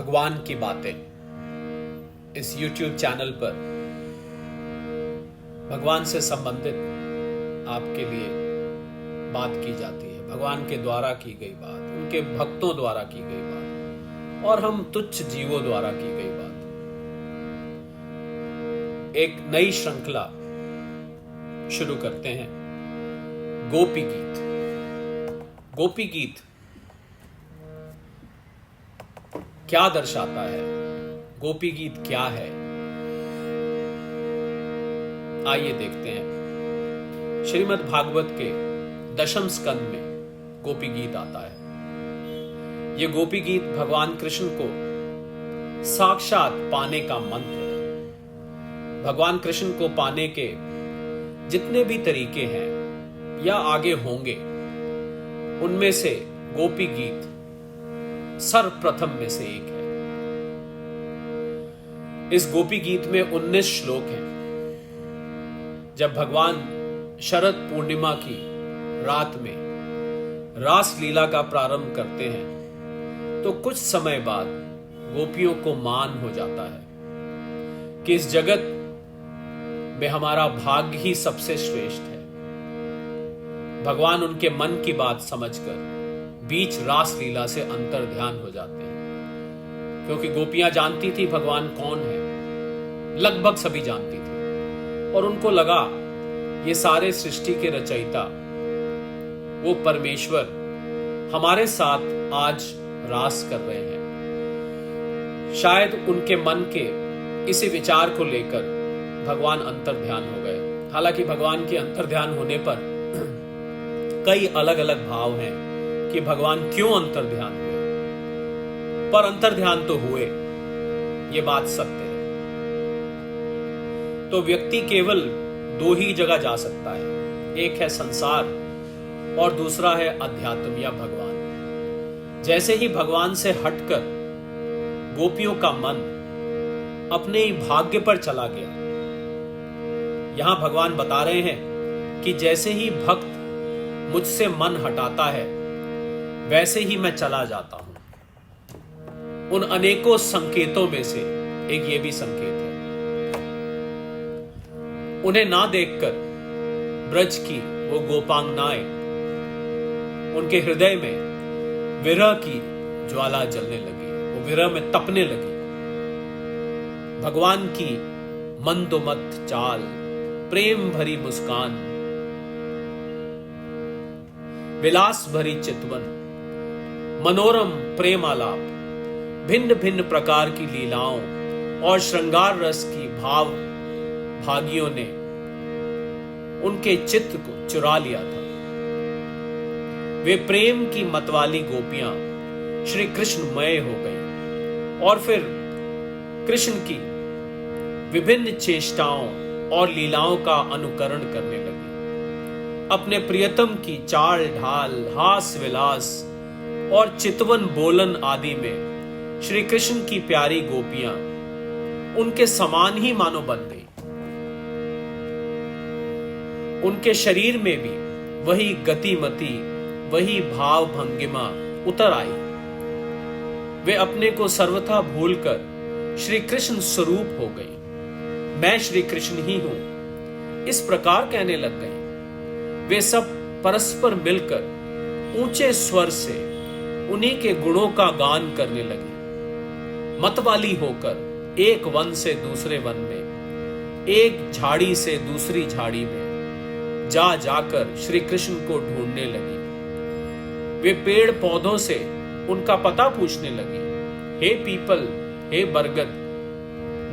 भगवान की बातें इस YouTube चैनल पर भगवान से संबंधित आपके लिए बात की जाती है। भगवान के द्वारा की गई बात, उनके भक्तों द्वारा की गई बात और हम तुच्छ जीवों द्वारा की गई बात। एक नई श्रृंखला शुरू करते हैं। गोपी गीत। गोपी गीत क्या दर्शाता है? गोपी गीत क्या है? आइए देखते हैं। श्रीमद् भागवत के दशम स्कंद में गोपी गीत आता है। यह गोपी गीत भगवान कृष्ण को साक्षात पाने का मंत्र है। भगवान कृष्ण को पाने के जितने भी तरीके हैं या आगे होंगे, उनमें से गोपी गीत सर्वप्रथम में से एक है। इस गोपी गीत में 19 श्लोक हैं। जब भगवान शरद पूर्णिमा की रात में रास लीला का प्रारंभ करते हैं तो कुछ समय बाद गोपियों को मान हो जाता है कि इस जगत में हमारा भाग्य ही सबसे श्रेष्ठ है। भगवान उनके मन की बात समझकर बीच रास लीला से अंतर ध्यान हो जाते हैं, क्योंकि गोपियां जानती थी भगवान कौन है, लगभग सभी जानती थी, और उनको लगा ये सारे सृष्टि के रचयिता वो परमेश्वर हमारे साथ आज रास कर रहे हैं। शायद उनके मन के इसी विचार को लेकर भगवान अंतर ध्यान हो गए। हालांकि भगवान के अंतर ध्यान होने पर कई अलग अलग भाव हैं कि भगवान क्यों अंतर ध्यान हुए, पर अंतर ध्यान तो हुए, ये बात सत्य है। तो व्यक्ति केवल दो ही जगह जा सकता है, एक है संसार और दूसरा है अध्यात्म या भगवान। जैसे ही भगवान से हटकर गोपियों का मन अपने ही भाग्य पर चला गया, यहां भगवान बता रहे हैं कि जैसे ही भक्त मुझसे मन हटाता है वैसे ही मैं चला जाता हूं। उन अनेकों संकेतों में से एक ये भी संकेत है। उन्हें ना देखकर ब्रज की वो गोपांगनाएं, उनके हृदय में विरह की ज्वाला जलने लगी, वो विरह में तपने लगी। भगवान की मंदोमद चाल, प्रेम भरी मुस्कान, विलास भरी चितवन, मनोरम प्रेम आलाप, भिन्न भिन्न प्रकार की लीलाओं और श्रृंगार रस की भाव भागियों ने उनके चित्त को चुरा लिया था। वे प्रेम की मतवाली गोपियां श्री कृष्णमय हो गई और फिर कृष्ण की विभिन्न चेष्टाओं और लीलाओं का अनुकरण करने लगी। अपने प्रियतम की चाल ढाल, हास विलास और चितवन बोलन आदि में श्री कृष्ण की प्यारी गोपियां उनके समान ही मानो बन गई। उनके शरीर में भी वही गतिमति, वही भाव भंगिमा उतर आई। वे अपने को सर्वथा भूलकर श्री कृष्ण स्वरूप हो गई। मैं श्री कृष्ण ही हूं, इस प्रकार कहने लग गई। वे सब परस्पर मिलकर ऊंचे स्वर से उन्हीं के गुणों का गान करने लगी। मतवाली होकर एक वन से दूसरे वन में, एक झाड़ी से दूसरी झाड़ी में जा जाकर श्री कृष्ण को ढूंढने लगी। वे पेड़ पौधों से उनका पता पूछने लगी। हे पीपल, हे बरगद,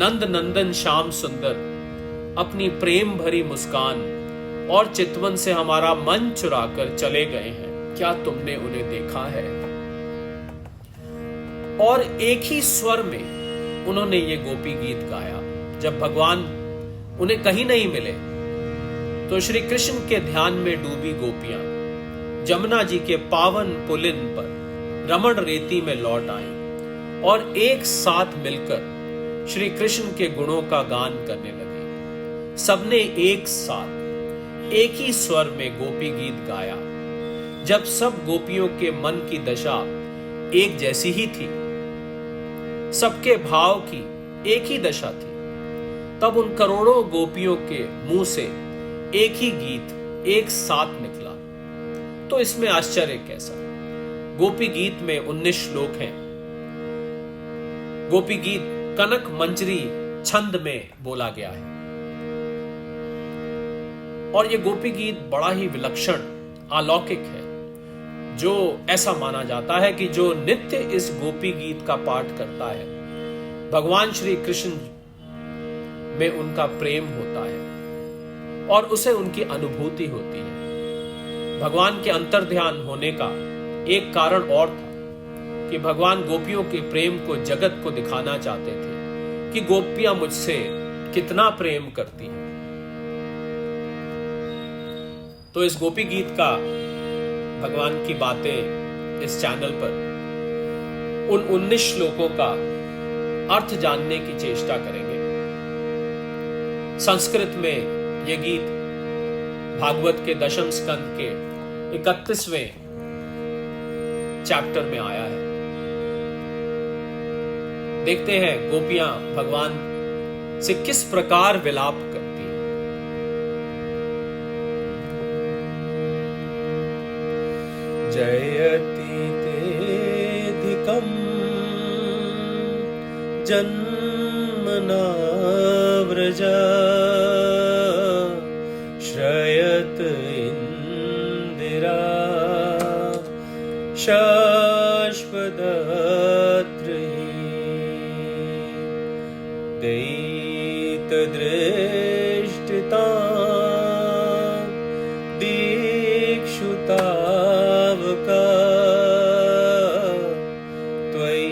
नंद नंदन श्याम सुंदर, अपनी प्रेम भरी मुस्कान और चितवन से हमारा मन चुराकर चले गए हैं, क्या तुमने उन्हें देखा है? और एक ही स्वर में उन्होंने ये गोपी गीत गाया। जब भगवान उन्हें कहीं नहीं मिले तो श्री कृष्ण के ध्यान में डूबी गोपियां जमुना जी के पावन पुलिन पर रमण रेती में लौट आईं और एक साथ मिलकर श्री कृष्ण के गुणों का गान करने लगे। सबने एक साथ एक ही स्वर में गोपी गीत गाया। जब सब गोपियों के मन की दशा एक जैसी ही थी सबके भाव की एक ही दशा थी। तब उन करोड़ों गोपियों के मुंह से एक ही गीत एक साथ निकला, तो इसमें आश्चर्य कैसा। गोपी गीत में 19 श्लोक हैं। गोपी गीत कनक मंजरी छंद में बोला गया है और यह गोपी गीत बड़ा ही विलक्षण अलौकिक है, जो ऐसा माना जाता है कि जो नित्य इस गोपी गीत का पाठ करता है, भगवान श्री कृष्ण में उनका प्रेम होता है और उसे उनकी अनुभूति होती है। भगवान के अंतर्ध्यान होने का एक कारण और था कि भगवान गोपियों के प्रेम को जगत को दिखाना चाहते थे कि गोपियां मुझसे कितना प्रेम करती हैं। तो इस गोपी गीत का भगवान की बातें इस चैनल पर उन 19 श्लोकों का अर्थ जानने की चेष्टा करेंगे। संस्कृत में यह गीत भागवत के दशम स्कंद के 31वें चैप्टर में आया है। देखते हैं गोपियां भगवान से किस प्रकार विलाप करती हैं। जयति तेधिकम् जन्मना व्रजा श्रयत इंदिरा दयितदृष्टिता दीक्षुतावका त्वयि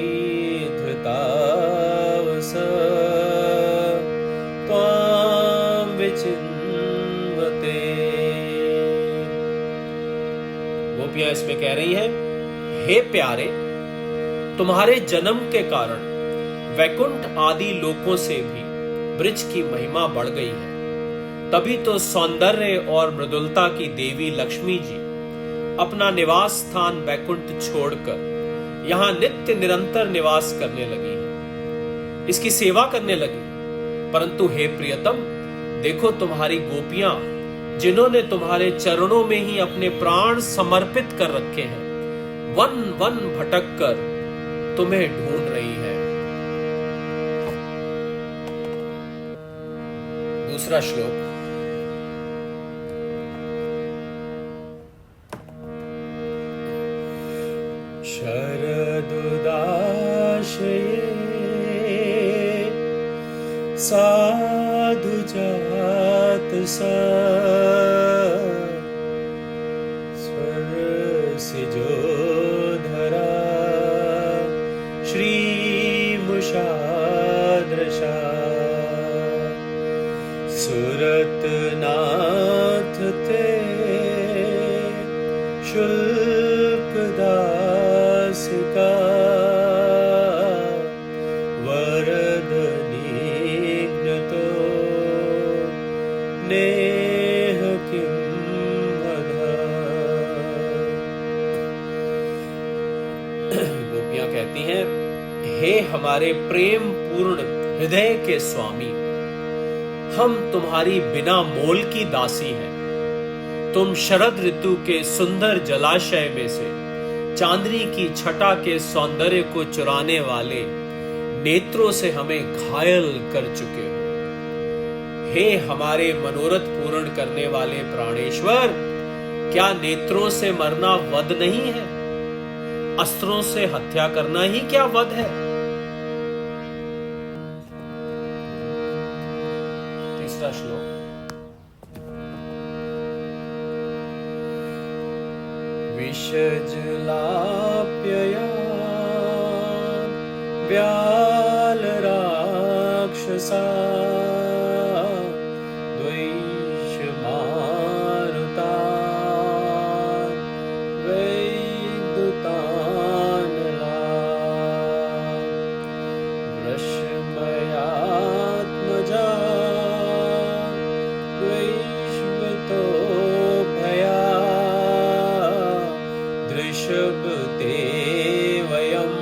धृतावस त्वां विचिन्वते। गोपियां इसमें कह रही हैं, हे प्यारे, तुम्हारे जन्म के कारण वैकुंठ आदि लोकों से भी ब्रज की महिमा बढ़ गई है। तभी तो सौंदर्य और मृदुलता की देवी लक्ष्मी जी अपना निवास स्थान वैकुंठ छोड़कर यहां नित्य निरंतर निवास करने लगी है, इसकी सेवा करने लगी। परंतु हे प्रियतम, देखो तुम्हारी गोपियां, जिन्होंने तुम्हारे चरणों में ही अपने प्राण समर्पित कर रखे हैं, वन वन भटक कर तुम्हें ढूंढ रही है। दूसरा श्लोक। शरदुदाशये साधु जात सा स्वरसिजोधरा श्रीमुषादृशा सुरतनाथ ते शुल्कदासिका वरदनिघ्नतो नेह किं वधा। गोपियां कहती हैं, हे हमारे प्रेम पूर्ण हृदय के स्वामी, हम तुम्हारी बिना मोल की दासी हैं। तुम शरद ऋतु के सुंदर जलाशय में से चांदनी की छटा के सौंदर्य को चुराने वाले नेत्रों से हमें घायल कर चुके हो। हे हमारे मनोरथ पूर्ण करने वाले प्राणेश्वर, क्या नेत्रों से मरना वध नहीं है? अस्त्रों से हत्या करना ही क्या वध है? तीसरा श्लोक। विषजलाप्यया व्यालराक्षसा द्वैषमारुता वैद्युतानला वृषमयात्मजा द्वैष्वतो भया दृशभते वयम्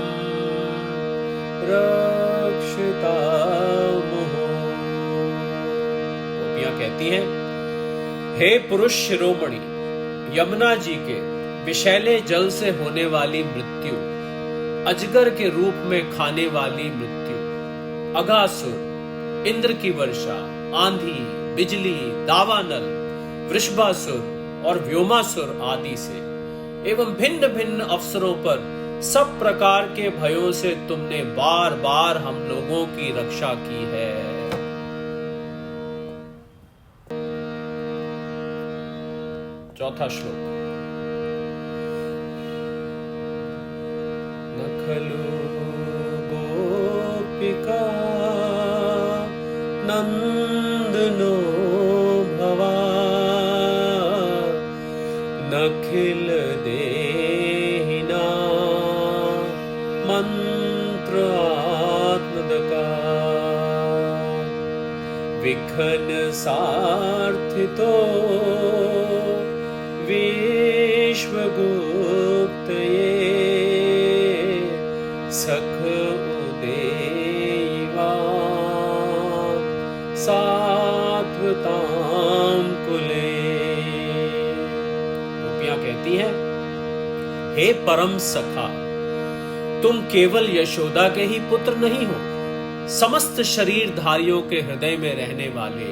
कहती हैं, हे पुरुष शिरोमणि, यमुना जी के विषैले जल से होने वाली मृत्यु, अजगर के रूप में खाने वाली मृत्यु, अघासुर, इंद्र की वर्षा, आंधी, बिजली, दावानल, वृषभासुर और व्योमासुर आदि से एवं भिन्न भिन्न अवसरों पर सब प्रकार के भयों से तुमने बार बार हम लोगों की रक्षा की है। चौथा श्लोक। न खलु गोपिका नंदनो भवा नखिल देहिना मंत्र आत्मदका विघ्न सार्थितो विश्वगुप्त सख उदेवा सात्वताम कुले। गोपियां कहती हैं, हे परम सखा, तुम केवल यशोदा के ही पुत्र नहीं हो, समस्त शरीरधारियों के हृदय में रहने वाले,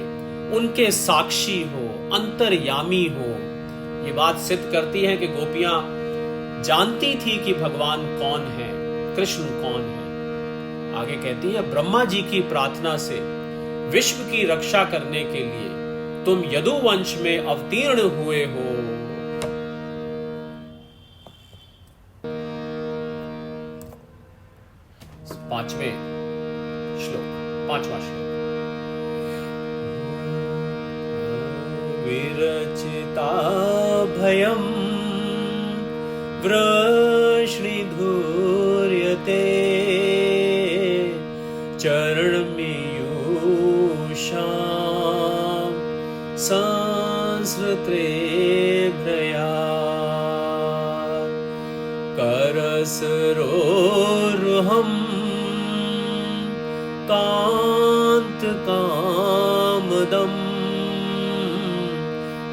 उनके साक्षी हो, अंतर्यामी हो। ये बात सिद्ध करती है कि गोपियां जानती थी कि भगवान कौन है, कृष्ण कौन है। आगे कहती है, ब्रह्मा जी की प्रार्थना से विश्व की रक्षा करने के लिए तुम यदुवंश में अवतीर्ण हुए हो। पांचवा श्लोक। विरचिता भयं वृष्णिधूर्यते चरणमीयूषां संस्कृते भ्रया करसरोरुहं कान्तकामदम्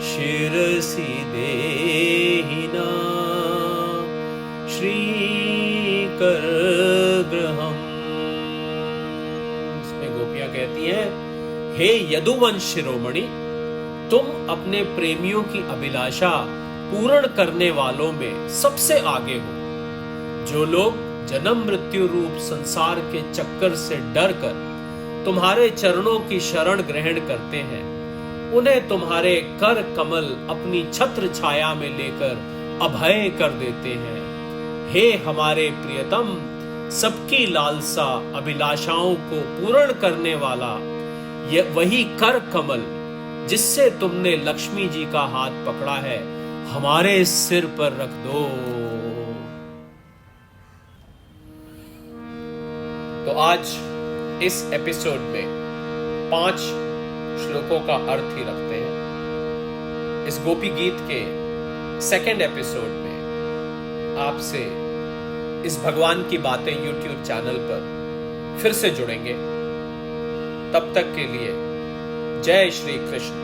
शिरसि देहिना श्रीकरग्रहम्। इसमें गोपियां कहती हैं, हे यदुवंश शिरोमणि, तुम अपने प्रेमियों की अभिलाषा पूर्ण करने वालों में सबसे आगे हो। जो लोग जन्म मृत्यु रूप संसार के चक्कर से डरकर तुम्हारे चरणों की शरण ग्रहण करते हैं, उन्हें तुम्हारे कर कमल अपनी छत्र छाया में लेकर अभय कर देते हैं। हे हमारे प्रियतम, सबकी लालसा अभिलाषाओं को पूर्ण करने वाला यह वही कर कमल जिससे तुमने लक्ष्मी जी का हाथ पकड़ा है, हमारे सिर पर रख दो। तो आज इस एपिसोड में 5 श्लोकों का अर्थ ही रखते हैं। इस गोपी गीत के सेकंड एपिसोड में आपसे इस भगवान की बातें YouTube चैनल पर फिर से जुड़ेंगे। तब तक के लिए जय श्री कृष्ण।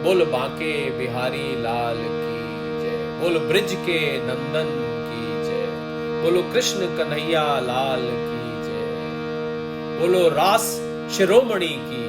बोल बांके बिहारी लाल की जय, बोल ब्रिज के नंदन की जय, बोलो कृष्ण कन्हैया लाल की जय, बोलो रास शिरोमणि की